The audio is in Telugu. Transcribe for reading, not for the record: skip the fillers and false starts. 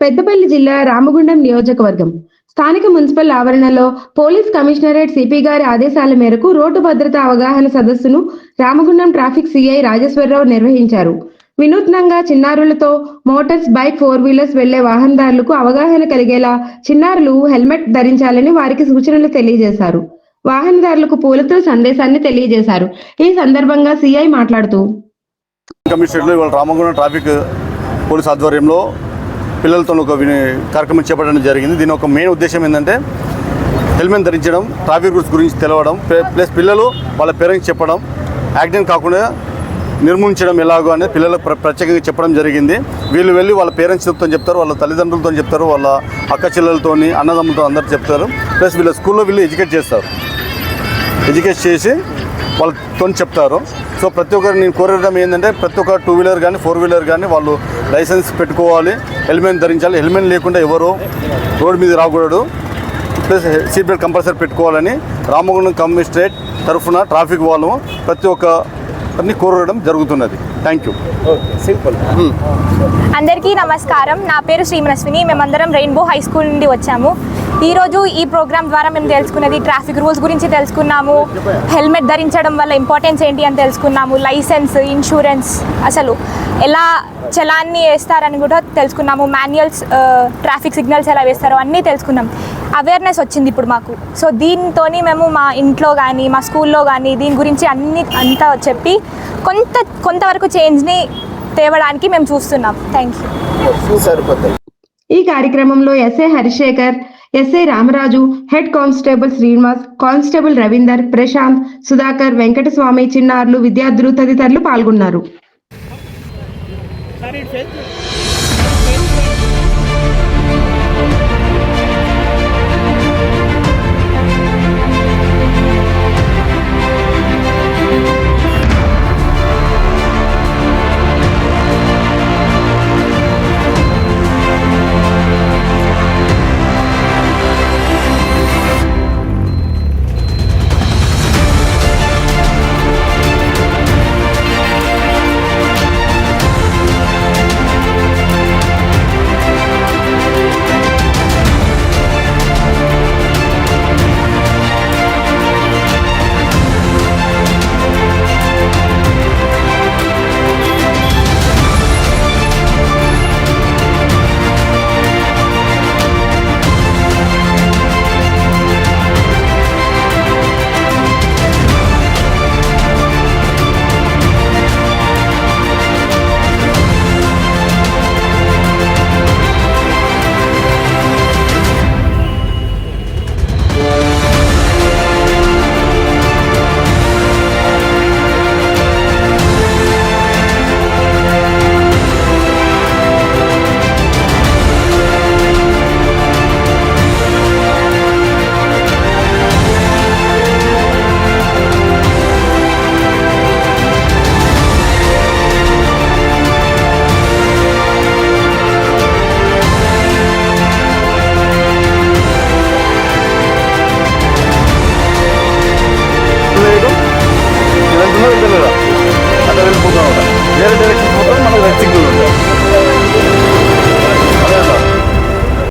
పెద్దపల్లి జిల్లా రామగుండం నియోజకవర్గం స్థానిక మున్సిపల్ ఆవరణలో పోలీస్ కమిషనరేట్ సిపి గారి ఆదేశాల మేరకు రోడ్డు భద్రత అవగాహన సదస్సును రామగుండం ట్రాఫిక్ సిఐ రాజేశ్వరరావు నిర్వహించారు. వినూత్నంగా చిన్నారులతో మోటార్స్ బైక్ 4 వీలర్స్ వెళ్లే వాహనదారులకు అవగాహన కలిగేలా చిన్నారులు హెల్మెట్ ధరించాలని వారికి సూచనలు తెలియజేశారు. వాహనదారులకు పూలతో సందేశాన్ని తెలియజేశారు. ఈ సందర్భంగా సిఐ మాట్లాడుతూ కమిషనరేట్లో ఇవాళ రామగుండం ట్రాఫిక్ పోలీస్ ఆధ్వర్యంలో పిల్లలతో ఒక కార్యక్రమం చేపట్టడం జరిగింది. దీని ఒక మెయిన్ ఉద్దేశం ఏంటంటే హెల్మెట్ ధరించడం, ట్రాఫిక్ రూల్స్ గురించి తెలవడం, ప్లస్ పిల్లలు వాళ్ళ పేరెంట్స్ చెప్పడం, యాక్సిడెంట్ కాకుండా నిర్మూలించడం ఎలాగో అనేది పిల్లలకు ప్రత్యేకంగా చెప్పడం జరిగింది. వీళ్ళు వెళ్ళి వాళ్ళ పేరెంట్స్తో చెప్తారు, వాళ్ళ తల్లిదండ్రులతో చెప్తారు, వాళ్ళ అక్క చెల్లెలతో, అన్నదమ్ములతో అందరూ చెప్తారు. ప్లస్ వీళ్ళ స్కూల్లో వీళ్ళు ఎడ్యుకేట్ చేసి వాళ్ళతో చెప్తారు. సో ప్రతి ఒక్కరు నేను కోరడం ఏంటంటే ప్రతి ఒక్క 2 వీలర్ కానీ 4 వీలర్ కానీ వాళ్ళు లైసెన్స్ పెట్టుకోవాలి, హెల్మెట్ ధరించాలి. హెల్మెట్ లేకుండా ఎవరు రోడ్డు మీద రాకూడదు. ప్లస్ సీట్ బెల్ట్ కంపల్సరీ పెట్టుకోవాలని రామగుండం కమిషనరేట్ తరఫున ట్రాఫిక్ వాళ్ళు ప్రతి ఒక్కరిని కోరడం జరుగుతున్నది. Thank you. అందరికీ నమస్కారం. నా పేరు శ్రీమనస్విని. మేమందరం రెయిన్బో హై స్కూల్ నుండి వచ్చాము. ఈరోజు ఈ ప్రోగ్రామ్ ద్వారా మేము తెలుసుకున్నది ట్రాఫిక్ రూల్స్ గురించి తెలుసుకున్నాము, హెల్మెట్ ధరించడం వల్ల ఇంపార్టెన్స్ ఏంటి అని తెలుసుకున్నాము, లైసెన్స్, ఇన్సూరెన్స్, అసలు ఎలా చలాన్ని వేస్తారని కూడా తెలుసుకున్నాము, మాన్యువల్స్, ట్రాఫిక్ సిగ్నల్స్ ఎలా వేస్తారో అన్నీ తెలుసుకున్నాం. అవేర్నెస్ వచ్చింది ఇప్పుడు మాకు. సో దీంతో మేము మా ఇంట్లో కానీ మా స్కూల్లో కానీ దీని గురించి అంతా చెప్పి కొంతవరకు చేంజ్ని తేవడానికి మేము చూస్తున్నాం. Thank you. ఈ కార్యక్రమంలో SI Harishekar, SI Ramaraju, head constable Srinivas, constable Ravinder, Prashant, Sudhakar, Venkataswamy, చిన్నారులు, విద్యార్థులు తదితరులు పాల్గొన్నారు.